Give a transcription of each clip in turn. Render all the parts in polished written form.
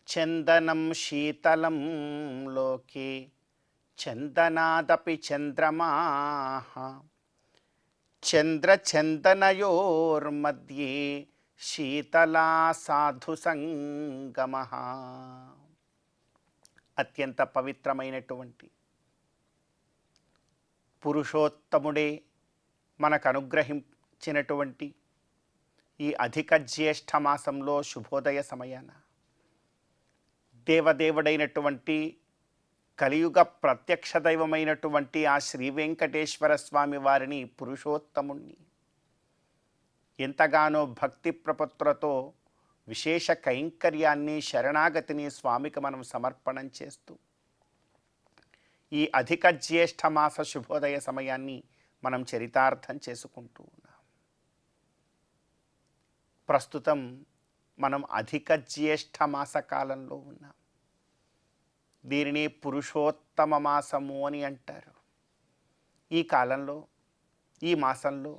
చందనం శీతలం లోకే చందనాదపి చంద్రమాః చంద్రచందనయోర్మధ్యే శీతలా సాధు సంగమః. అత్యంత పవిత్రమైనటువంటి పురుషోత్తముడే మనకు అనుగ్రహించినటువంటి ఈ అధిక జ్యేష్ఠ మాసంలో శుభోదయ సమయాన దేవదేవుడైనటువంటి కలియుగ ప్రత్యక్ష దైవమైనటువంటి ఆ శ్రీ వెంకటేశ్వర స్వామి వారిని, పురుషోత్తముణ్ణి ఎంతగానో భక్తి ప్రపత్తులతో విశేష కైంకర్యాన్ని, శరణాగతిని స్వామికి మనం సమర్పణం చేస్తూ ఈ అధిక జ్యేష్ఠ మాస శుభోదయ సమయాన్ని మనం చరితార్థం చేసుకుంటూ ఉన్నాం. ప్రస్తుతం మనం అధిక జ్యేష్ఠ మాస కాలంలో ఉన్నాం. దీనిని పురుషోత్తమ మాసము అని అంటారు. ఈ కాలంలో, ఈ మాసంలో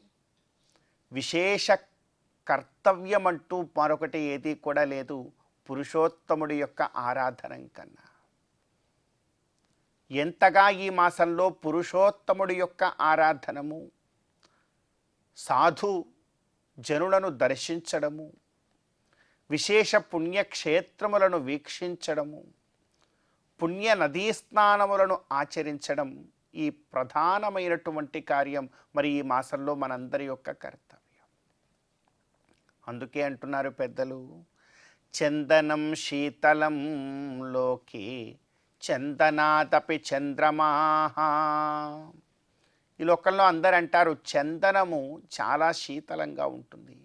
విశేష కర్తవ్యం అంటూ మరొకటి ఏది కూడా లేదు పురుషోత్తముడి యొక్క ఆరాధన కన్నా. ఎంతగా ఈ మాసంలో పురుషోత్తముడి యొక్క ఆరాధనము, సాధు జనులను దర్శించడము, విశేష పుణ్యక్షేత్రములను వీక్షించడము, పుణ్య నదీ స్నానములను ఆచరించడం ఈ ప్రధానమైనటువంటి కార్యం. మరి ఈ మాసంలో మనందరి యొక్క కర్తవ్యం. అందుకే అంటున్నారు పెద్దలు, చందనం శీతలం లోకే చందనాదపి చంద్రమాః. ఈ లోకంలో అందరూ అంటారు చందనము చాలా శీతలంగా ఉంటుంది.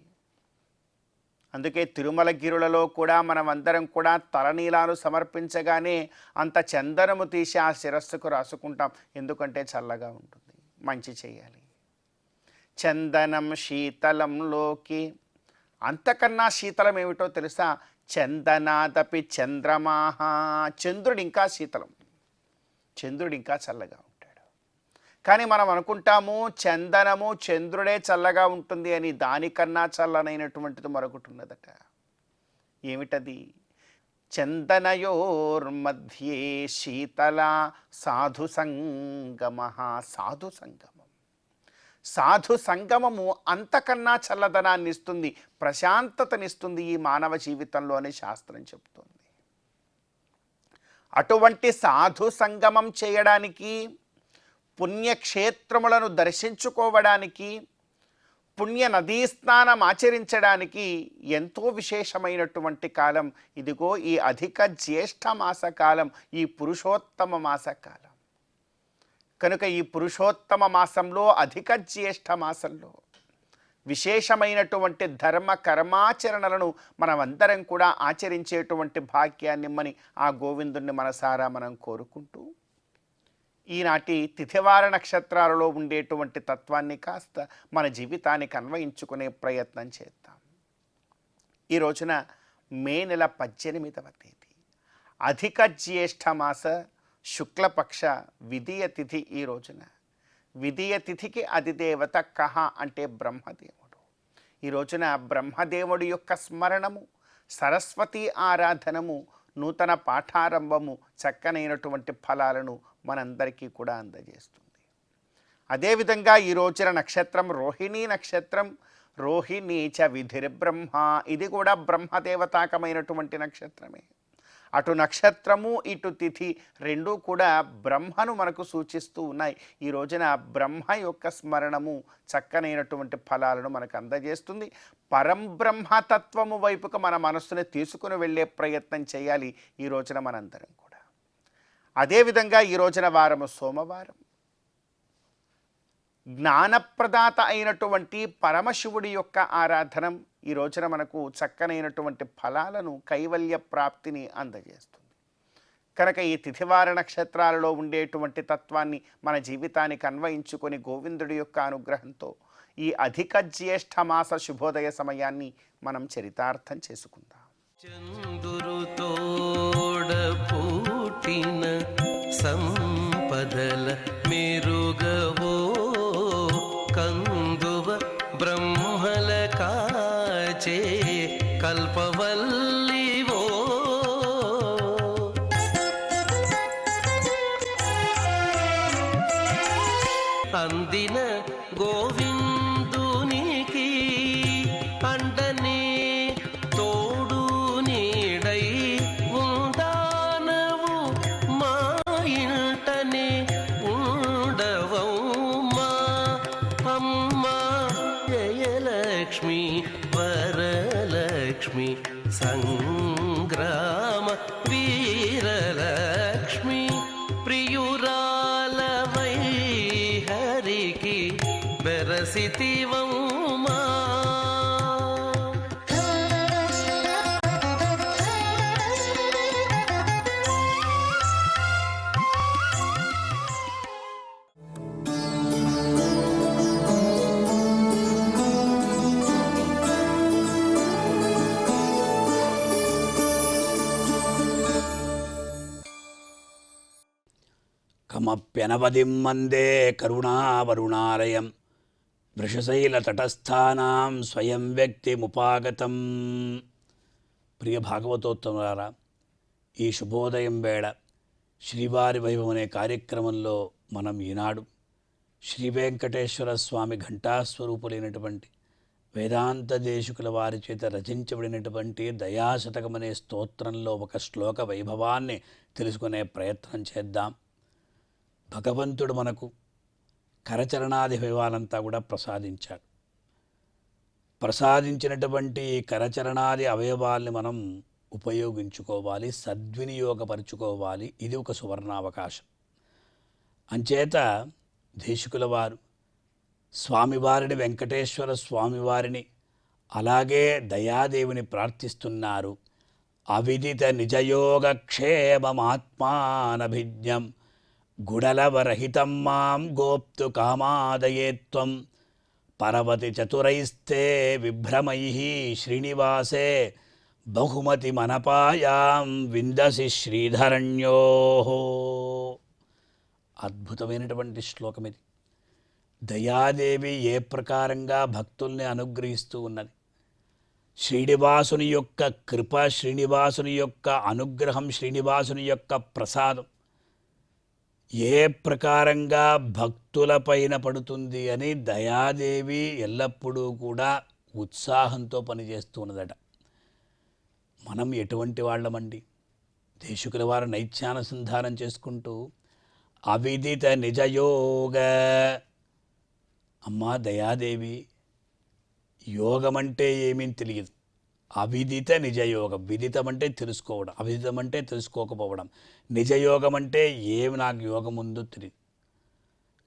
అందుకే తిరుమలగిరులలో కూడా మనమందరం కూడా తలనీలాలు సమర్పించగానే అంత చందనము తీసి ఆ శిరస్సుకు రాసుకుంటాం. ఎందుకంటే చల్లగా ఉంటుంది, మంచి చేయాలి. చందనం శీతలంలోకి, అంతకన్నా శీతలం ఏమిటో తెలుసా? చందనాదపి చంద్రమాః. చంద్రుడు ఇంకా శీతలం, చంద్రుడు ఇంకా చల్లగా ఉంటాడు. కానీ మనం అనుకుంటాము చందనము చంద్రుడే చల్లగా ఉంటుంది అని. దానికన్నా చల్లనైనటువంటిది మరొకటి ఉన్నదట. ఏమిటది? చందనయోర్మధ్యే శీతల సాధు సంగమః. సాధు సంగమం, సాధు సంగమము అంతకన్నా చల్లదనాన్ని ఇస్తుంది, ప్రశాంతతనిస్తుంది ఈ మానవ జీవితంలో అని శాస్త్రం చెప్తుంది. అటువంటి సాధు సంగమం చేయడానికి, పుణ్యక్షేత్రములను దర్శించుకోవడానికి, పుణ్య నదీ స్నానం ఆచరించడానికి ఎంతో విశేషమైనటువంటి కాలం ఇదిగో ఈ అధిక జ్యేష్ఠ మాసకాలం, ఈ పురుషోత్తమ మాసకాలం. కనుక ఈ పురుషోత్తమ మాసంలో, అధిక జ్యేష్ఠ మాసంలో విశేషమైనటువంటి ధర్మ కర్మాచరణలను మనమందరం కూడా ఆచరించేటువంటి భాగ్యాన్ని ఇమ్మని ఆ గోవిందుణ్ణి మనసారా మనం కోరుకుంటూ, ఈనాటి తిథివార నక్షత్రాలలో ఉండేటువంటి తత్వాన్ని కాస్త మన జీవితానికి అన్వయించుకునే ప్రయత్నం చేద్దాం. ఈ రోజున మే నెల 18వ తేదీ, అధిక జ్యేష్ఠ మాస శుక్లపక్ష విధియ తిథి. ఈ రోజున విధియ తిథికి అధిదేవత కహ అంటే బ్రహ్మదేవుడు. ఈ రోజున బ్రహ్మదేవుడి యొక్క స్మరణము, సరస్వతి ఆరాధనము, నూతన పాఠారంభము చక్కనైనటువంటి ఫలాలను మనందరికీ కూడా అందజేస్తుంది. అదేవిధంగా ఈ రోజున నక్షత్రం రోహిణీ నక్షత్రం. రోహిణీ చ విధిర్బ్రహ్మ. ఇది కూడా బ్రహ్మదేవతాకమైనటువంటి నక్షత్రమే. అటు నక్షత్రము ఇటు తిథి రెండూ కూడా బ్రహ్మను మనకు సూచిస్తూ ఉన్నాయి. ఈ రోజున బ్రహ్మ యొక్క స్మరణము చక్కనైనటువంటి ఫలాలను మనకు అందజేస్తుంది. పరంబ్రహ్మతత్వము వైపుకు మన మనస్సుని తీసుకుని వెళ్ళే ప్రయత్నం చేయాలి ఈ రోజున మనందరం కూడా. అదేవిధంగా ఈ రోజున వారము సోమవారం. జ్ఞానప్రదాత అయినటువంటి పరమశివుడి యొక్క ఆరాధనం ఈ రోజున మనకు చక్కనైనటువంటి ఫలాలను, కైవల్య ప్రాప్తిని అందజేస్తుంది. కనుక ఈ తిథివార నక్షత్రాలలో ఉండేటువంటి తత్వాన్ని మన జీవితానికి అన్వయించుకొని గోవిందుడి యొక్క అనుగ్రహంతో ఈ అధిక జ్యేష్ఠ మాస శుభోదయ సమయాన్ని మనం చరితార్థం చేసుకుందాం. చందురుతోడ పూటిన సంపదల మెరుగవో కందువ బ్రహ్మల కాచే కల్పవల్లివో అందిన గోవిందునికి అండనే తోడు నీడై ఉండానవు మా ఇంటనే ఉండవమ్మా అమ్మా జయలక్ష్మి వరలక్ష్మి సంగ్రామ వీరలక్ష్మి ప్రియురాలవై హరికి బెరసితివమ్మా. కమప్యనవదిం వందే కరుణావరుణాలయం వృషశైలతటస్థానాం స్వయం వ్యక్తిముపాగతం. ప్రియ భాగవతోత్తములారా, ఈ శుభోదయం వేళ శ్రీవారి వైభవం అనే కార్యక్రమంలో మనం ఈనాడు శ్రీ వెంకటేశ్వర స్వామి ఘంటాస్వరూపులైనటువంటి వేదాంత దేశికుల వారి చేత రచించబడినటువంటి దయాశతకం అనే స్తోత్రంలో ఒక శ్లోక వైభవాన్ని తెలుసుకునే ప్రయత్నం చేద్దాం. భగవంతుడు మనకు కరచరణాది వైభవాలంతా కూడా ప్రసాదించాడు. ప్రసాదించినటువంటి ఈ కరచరణాది అవయవాల్ని మనం ఉపయోగించుకోవాలి, సద్వినియోగపరుచుకోవాలి. ఇది ఒక సువర్ణావకాశం. అంచేత దేశికుల వారు స్వామివారిని, వెంకటేశ్వర స్వామివారిని, అలాగే దయాదేవిని ప్రార్థిస్తున్నారు. అవిదిత నిజయోగక్షేమమాత్మానభిజ్ఞం గుడలవరహితం మాం గోప్తు కామాదయేత్వం పరవతి చతురైస్తే విభ్రమై శ్రీనివాసే బహుమతి మనపాయాం విందసి శ్రీధరణ్యో. అద్భుతమైనటువంటి శ్లోకం ఇది. దయాదేవి ఏ ప్రకారంగా భక్తుల్ని అనుగ్రహిస్తూ ఉన్నది. శ్రీనివాసుని యొక్క కృప, శ్రీనివాసుని యొక్క అనుగ్రహం, శ్రీనివాసుని యొక్క ప్రసాదం ఏ ప్రకారంగా భక్తులపైన పడుతుంది అని దయాదేవి ఎల్లప్పుడూ కూడా ఉత్సాహంతో పనిచేస్తూ ఉన్నదట. మనం ఎటువంటి వాళ్ళమండి? దేశికుల వారు నైత్యానుసంధానం చేసుకుంటూ అవిదిత నిజయోగ, అమ్మా దయాదేవి, యోగం అంటే ఏమీ తెలియదు. అవిదిత నిజయోగం. విదితం అంటే తెలుసుకోవడం, అవిదితం అంటే తెలుసుకోకపోవడం. నిజయోగం అంటే ఏమి నాకు యోగం ఉందో తెలియదు.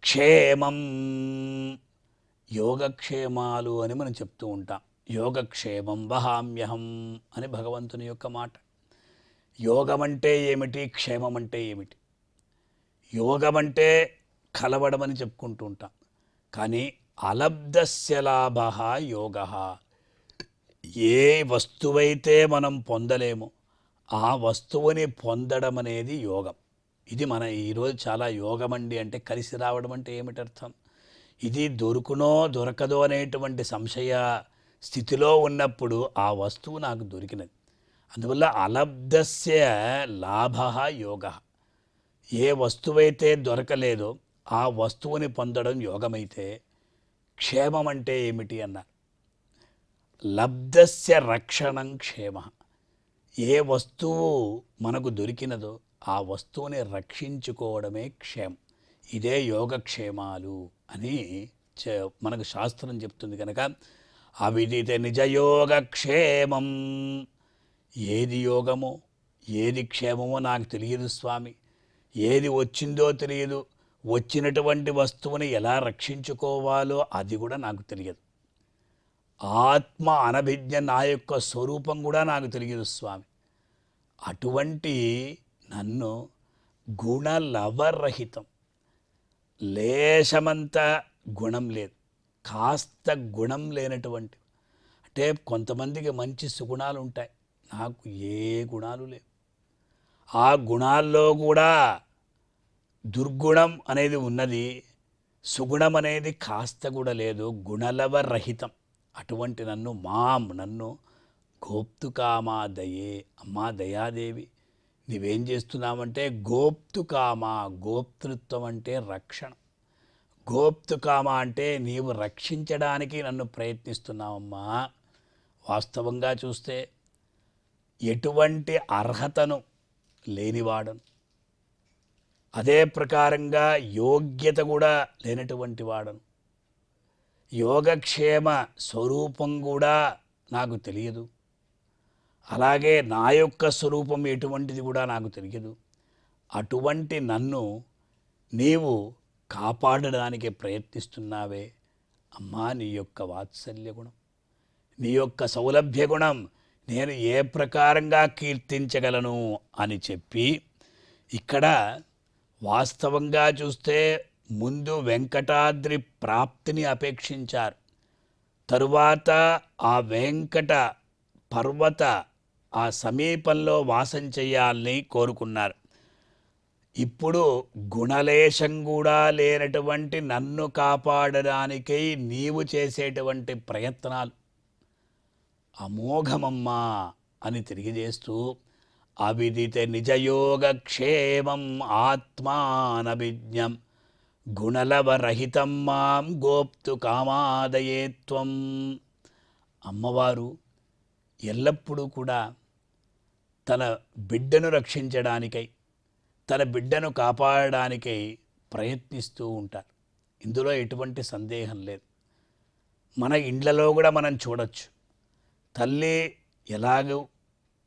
క్షేమం, యోగక్షేమాలు అని మనం చెప్తూ ఉంటాం. యోగక్షేమం వహామ్యహం అని భగవంతుని యొక్క మాట. యోగం అంటే ఏమిటి? క్షేమం అంటే ఏమిటి? యోగం అంటే కలవడం అని చెప్పుకుంటూ ఉంటాం. కానీ అలబ్ధస్య లాభ యోగ. ఏ వస్తువైతే మనం పొందలేమో ఆ వస్తువుని పొందడం అనేది యోగం. ఇది మన ఈరోజు చాలా యోగమండి అంటే కలిసి రావడం అంటే ఏమిటి అర్థం? ఇది దొరుకునో దొరకదో అనేటువంటి సంశయ స్థితిలో ఉన్నప్పుడు ఆ వస్తువు నాకు దొరికినది. అందువల్ల అలబ్ధస్య లాభ యోగ. ఏ వస్తువైతే దొరకలేదో ఆ వస్తువుని పొందడం యోగమైతే, క్షేమం అంటే ఏమిటి అన్నారు? లబ్ధస్య రక్షణం క్షేమ. ఏ వస్తువు మనకు దొరికినదో ఆ వస్తువుని రక్షించుకోవడమే క్షేమం. ఇదే యోగక్షేమాలు అని మనకు శాస్త్రం చెప్తుంది. కనుక అవిదిత నిజయోగక్షేమం. ఏది యోగమో ఏది క్షేమమో నాకు తెలియదు స్వామి. ఏది వచ్చిందో తెలియదు. వచ్చినటువంటి వస్తువుని ఎలా రక్షించుకోవాలో అది కూడా నాకు తెలియదు. ఆత్మ అనభిజ్ఞ, నా యొక్క స్వరూపం కూడా నాకు తెలియదు స్వామి. అటువంటి నన్ను గుణలవరహితం, లేశమంత గుణం లేదు, కాస్త గుణం లేనటువంటి, అంటే కొంతమందికి మంచి సుగుణాలు ఉంటాయి, నాకు ఏ గుణాలు లేవు. ఆ గుణాల్లో కూడా దుర్గుణం అనేది ఉన్నది, సుగుణం అనేది కాస్త కూడా లేదు, గుణలవరహితం. అటువంటి నన్ను గోప్తుకామా దయే, అమ్మా దయాదేవి నీవేం చేస్తున్నావంటే గోప్తుకామా, గోప్తృత్వం అంటే రక్షణ, గోప్తుకామ అంటే నీవు రక్షించడానికి నన్ను ప్రయత్నిస్తున్నావమ్మా. వాస్తవంగా చూస్తే ఎటువంటి అర్హతను లేనివాడను, అదే ప్రకారంగా యోగ్యత కూడా లేనటువంటి వాడను, యోగక్షేమ స్వరూపం కూడా నాకు తెలియదు, అలాగే నా యొక్క స్వరూపం ఎటువంటిది కూడా నాకు తెలియదు. అటువంటి నన్ను నీవు కాపాడడానికి ప్రయత్నిస్తున్నావే అమ్మా. నీ యొక్క వాత్సల్య గుణం, నీ యొక్క సౌలభ్య గుణం నేను ఏ ప్రకారంగా కీర్తించగలను అని చెప్పి ఇక్కడ వాస్తవంగా చూస్తే ముందు వెంకటాద్రి ప్రాప్తిని అపేక్షించారు, తరువాత ఆ వెంకట పర్వత ఆ సమీపంలో వాసం చేయాలని కోరుకున్నారు. ఇప్పుడు గుణలేశం కూడా లేనటువంటి నన్ను కాపాడడానికై నీవు చేసేటువంటి ప్రయత్నాలు అమోఘమమ్మా అని తెలియజేస్తూ అవిదిత నిజయోగక్షేమం ఆత్మానభిజ్ఞం గుణలవరహితం మాం గోప్తు కామాదయేత్వం. అమ్మవారు ఎల్లప్పుడూ కూడా తన బిడ్డను రక్షించడానికై, తన బిడ్డను కాపాడడానికై ప్రయత్నిస్తూ ఉంటారు. ఇందులో ఎటువంటి సందేహం లేదు. మన ఇండ్లలో కూడా మనం చూడొచ్చు, తల్లి ఎలాగో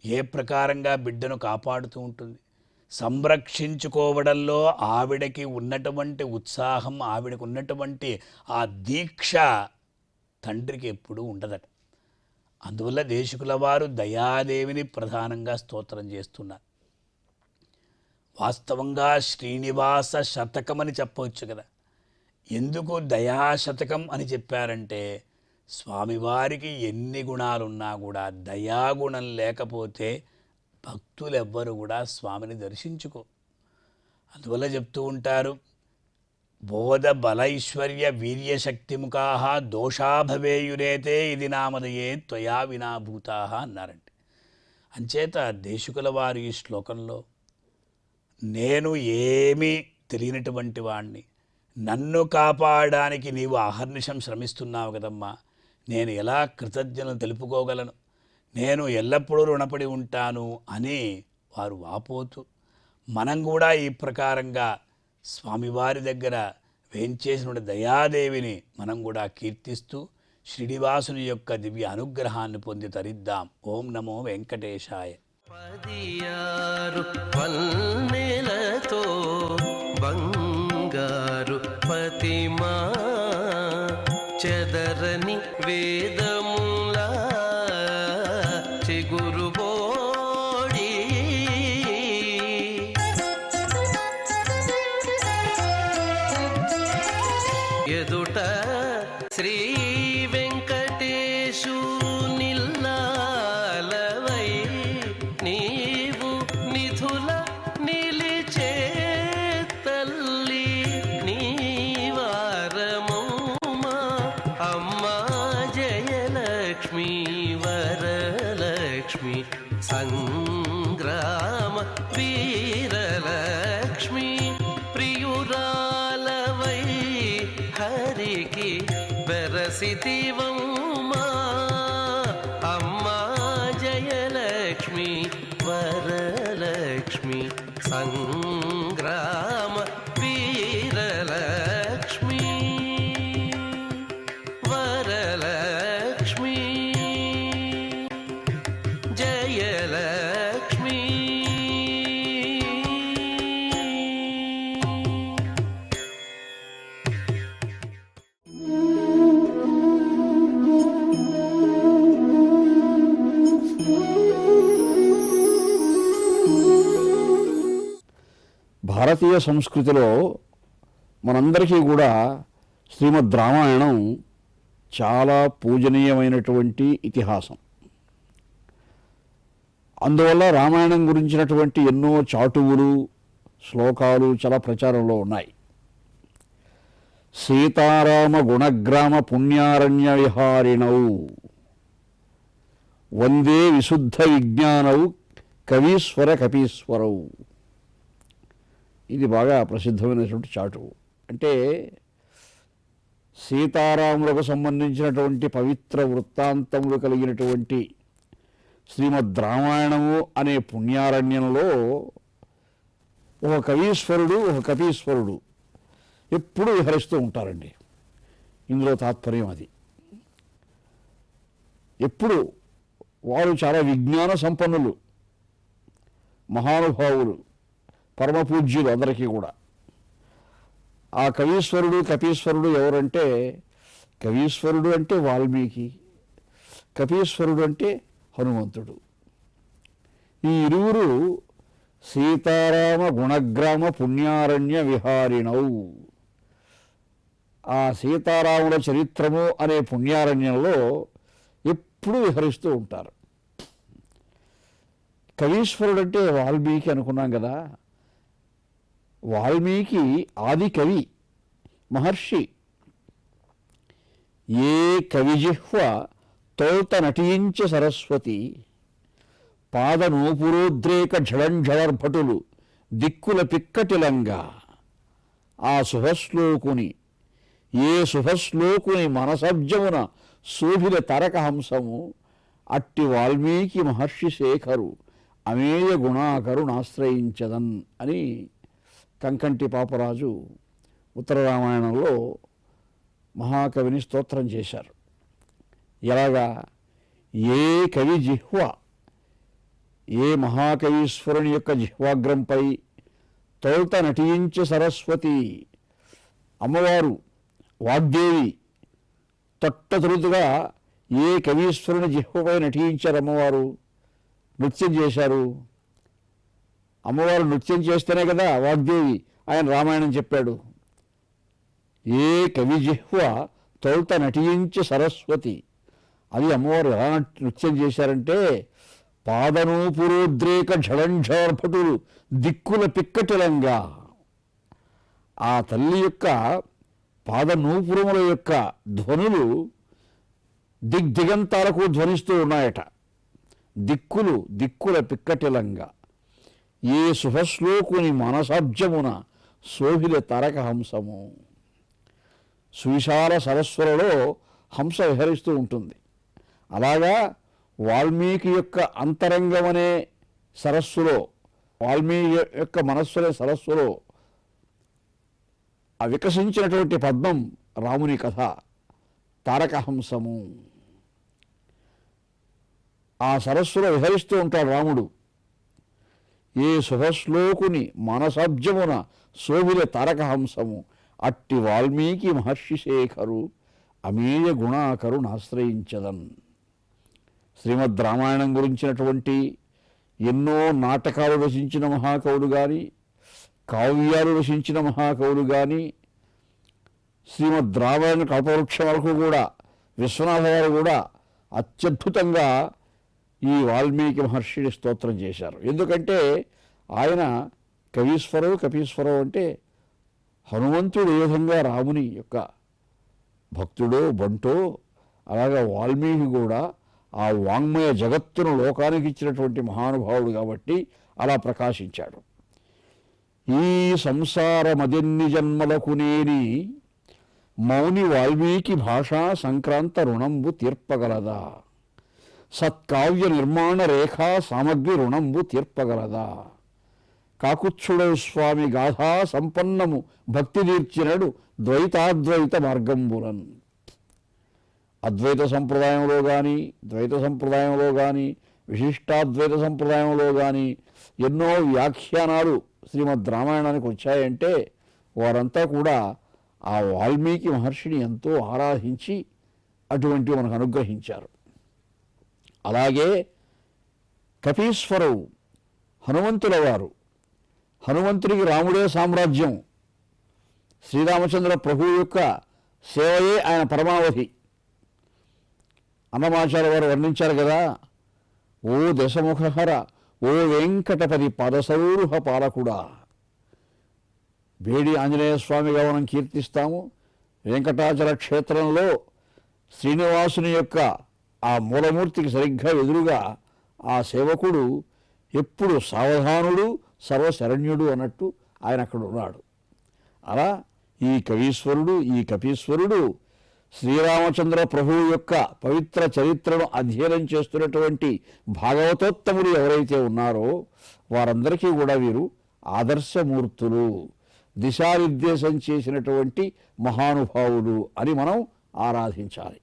ఏ ప్రకారంగా బిడ్డను కాపాడుతూ ఉంటుంది, సంరక్షించుకోవడంలో ఆవిడకి ఉన్నటువంటి ఉత్సాహం, ఆవిడకు ఉన్నటువంటి ఆ దీక్ష తండ్రికి ఎప్పుడూ ఉండదట. అందువల్ల దేశికుల వారు దయాదేవిని ప్రధానంగా స్తోత్రం చేస్తున్నారు. వాస్తవంగా శ్రీనివాస శతకం అని చెప్పవచ్చు కదా. ఎందుకు దయాశతకం అని చెప్పారంటే స్వామివారికి ఎన్ని గుణాలున్నా కూడా దయాగుణం లేకపోతే భక్తులెవ్వరు కూడా స్వామిని దర్శించుకో. అందువల్ల చెప్తూ ఉంటారు, బోధ బలైశ్వర్య వీర్యశక్తిముఖా దోషాభవేయురేతే ఇది నామదయే త్వయా వినాభూతా అన్నారండి. అంచేత దేశికుల వారు ఈ శ్లోకంలో నేను ఏమీ తెలియనటువంటి వాణ్ణి, నన్ను కాపాడడానికి నీవు అహర్నిశం శ్రమిస్తున్నావు కదమ్మా, నేను ఎలా కృతజ్ఞతలు తెలుపుకోగలను, నేను ఎల్లప్పుడూ రుణపడి ఉంటాను అని వారు వాపోతూ, మనం కూడా ఈ ప్రకారంగా స్వామివారి దగ్గర వేంచేసిన దయాదేవిని మనం కూడా కీర్తిస్తూ శ్రీనివాసుని యొక్క దివ్య అనుగ్రహాన్ని పొంది తరిద్దాం. ఓం నమో వెంకటేశాయ. 16 పన్నెలతో బంగారు పతిమా చెదరని వేదములా చిగురుబోడి ఎదుట శ్రీ వెంకటేశు నిల్లాలవై నీవు నిధుల నిలిచే తల్లి నీవారమౌమా అమ్మా జయలక్ష్మి వరలక్ష్మి సంగ్రామ వీరలక్ష్మి ప్రియురాలవై హరికి వెరసితివమ్మా అమ్మా జయలక్ష్మి వరలక్ష్మి సంగ్రామ వీరలక్ష్మి వరలక్ష్మి జయలక్ష్మి. భారతీయ సంస్కృతిలో మనందరికీ కూడా శ్రీమద్ రామాయణం చాలా పూజనీయమైనటువంటి ఇతిహాసం. అందువల్ల రామాయణం గురించినటువంటి ఎన్నో చాటువులు శ్లోకాలు చాలా ప్రచారంలో ఉన్నాయి. సీతారామ గుణగ్రామ పుణ్యారణ్య విహారిణౌ వందే విశుద్ధ విజ్ఞానౌ కవీశ్వర కపీశ్వరౌ. ఇది బాగా ప్రసిద్ధమైనటువంటి చాటువు. అంటే సీతారాములకు సంబంధించినటువంటి పవిత్ర వృత్తాంతములు కలిగినటువంటి శ్రీమద్ రామాయణము అనే పుణ్యారణ్యంలో ఒక కవీశ్వరుడు ఒక కపీశ్వరుడు ఎప్పుడూ విహరిస్తూ ఉంటారండి. ఇందులో తాత్పర్యం అది. ఎప్పుడు వారు చాలా విజ్ఞాన సంపన్నులు, మహానుభావులు, పరమపూజ్యులు అందరికీ కూడా. ఆ కవీశ్వరుడు కపీశ్వరుడు ఎవరంటే, కవీశ్వరుడు అంటే వాల్మీకి, కపీశ్వరుడు అంటే హనుమంతుడు. ఈ ఇరువురు సీతారామ గుణగ్రామ పుణ్యారణ్య విహారిణౌ. ఆ సీతారాముల చరిత్రము అనే పుణ్యారణ్యంలో ఎప్పుడూ విహరిస్తూ ఉంటారు. కవీశ్వరుడు అంటే వాల్మీకి అనుకున్నాం కదా. వాల్మీకి ఆది కవి, మహర్షి. ఏ కవిజిహ్వ తోత నటించ సరస్వతి పాదనూపురోద్రేక ఝళంఝళర్భటులు దిక్కుల పిక్కటిలంగా. ఆ శుభశ్లోకుని, ఏ శుభశ్లోకుని మనసబ్జమున శోభిల తరకహంసము అట్టి వాల్మీకి మహర్షి శేఖరు అమేయ గుణాకరుణాశ్రయించదన్ అని కంకంటి పాపరాజు ఉత్తర రామాయణంలో మహాకవిని స్తోత్రం చేశారు. ఎలాగా? ఏ కవి జిహ్వ, ఏ మహాకవీశ్వరుని యొక్క జిహ్వాగ్రంపై తొలుత నటించే సరస్వతి అమ్మవారు వాగ్దేవి తొట్టతొలుతుగా ఏ కవీశ్వరుని జిహ్వపై నటించారు అమ్మవారు, నృత్యం చేశారు. అమ్మవారు నృత్యం చేస్తేనే కదా వాగ్దేవి ఆయన రామాయణం చెప్పాడు. ఏ కవి జిహ్వ తొలుత నటించే సరస్వతి, అది అమ్మవారు ఎలా నృత్యం చేశారంటే పాదనూపురోద్రేక ఝళంఝళర్భటులు దిక్కుల పిక్కటిలంగా. ఆ తల్లి యొక్క పాదనూపురముల యొక్క ధ్వనులు దిగ్దిగంతాలకు ధ్వనిస్తూ ఉన్నాయట. దిక్కుల పిక్కటిలంగా. ఏ శుభశ్లోకుని మనసాబ్జమున శోభిల తరక హంసము. సువిశాల సరస్సులలో హంస విహరిస్తూ ఉంటుంది. అలాగా వాల్మీకి యొక్క అంతరంగమనే సరస్సులో, వాల్మీకి యొక్క మనస్సులే సరస్సులో ఆ వికసించినటువంటి పద్మం రాముని కథ తారకహంసము. ఆ సరస్సులో విహరిస్తూ ఉంటాడు రాముడు. ఏ శుభశ్లోకుని మనసబ్జమున శోభిల తారకహంసము అట్టి వాల్మీకి మహర్షి శేఖరు అమేయ గుణాకరుణాశ్రయించదన్. శ్రీమద్ రామాయణం గురించినటువంటి ఎన్నో నాటకాలు రచించిన మహాకవులు కానీ, కావ్యాలు రచించిన మహాకవులు కానీ, శ్రీమద్ రామాయణ కల్పవృక్షం వరకు కూడా విశ్వనాథ గారు కూడా అత్యద్భుతంగా ఈ వాల్మీకి మహర్షిని స్తోత్రం చేశారు. ఎందుకంటే ఆయన కవీశ్వరవు కపీశ్వరవు అంటే హనుమంతుడు ఏ విధంగా రాముని యొక్క భక్తుడో బంటో, అలాగా వాల్మీకి కూడా ఆ వాంగ్మయ జగత్తును లోకానికి ఇచ్చినటువంటి మహానుభావుడు కాబట్టి అలా ప్రకాశించాడు. ఈ సంసారమదెన్ని జన్మలకు నేని మౌని వాల్మీకి భాషా సంక్రాంత రుణంబు తీర్పగలదా. సత్కావ్య నిర్మాణ రేఖా సామగ్రి రుణంబు తీర్పగలదా. కాకుచ్చుడౌ స్వామి గాథా సంపన్నము భక్తి తీర్చినడు ద్వైతాద్వైత మార్గంబులన్. అద్వైత సంప్రదాయంలో కానీ, ద్వైత సంప్రదాయంలో కానీ, విశిష్టాద్వైత సంప్రదాయంలో కానీ ఎన్నో వ్యాఖ్యానాలు శ్రీమద్ రామాయణానికి వచ్చాయంటే వారంతా కూడా ఆ వాల్మీకి మహర్షిని ఎంతో ఆరాధించి అటువంటివి మనకు అనుగ్రహించారు. అలాగే కపీశ్వరవు హనుమంతుల వారు హనుమంతుడికి రాముడే సామ్రాజ్యం, శ్రీరామచంద్ర ప్రభువు యొక్క సేవయే ఆయన పరమావధి. అన్నమాచార్య వారు వర్ణించారు కదా, ఓ దశముఖహర ఓ వెంకటపతి పదసరూరుహ పాలకుడా. బేడి ఆంజనేయ స్వామిగా మనం కీర్తిస్తాము. వెంకటాచల క్షేత్రంలో శ్రీనివాసుని యొక్క ఆ మూలమూర్తికి సరిగ్గా ఎదురుగా ఆ సేవకుడు ఎప్పుడు సావధానుడు సర్వశరణ్యుడు అన్నట్టు ఆయన అక్కడ ఉన్నాడు. అలా ఈ కవీశ్వరుడు, ఈ కపీశ్వరుడు శ్రీరామచంద్ర ప్రభువు యొక్క పవిత్ర చరిత్రను అధ్యయనం చేస్తున్నటువంటి భాగవతోత్తములు ఎవరైతే ఉన్నారో వారందరికీ కూడా వీరు ఆదర్శమూర్తులు, దిశానిర్దేశం చేసినటువంటి మహానుభావులు అని మనం ఆరాధించాలి.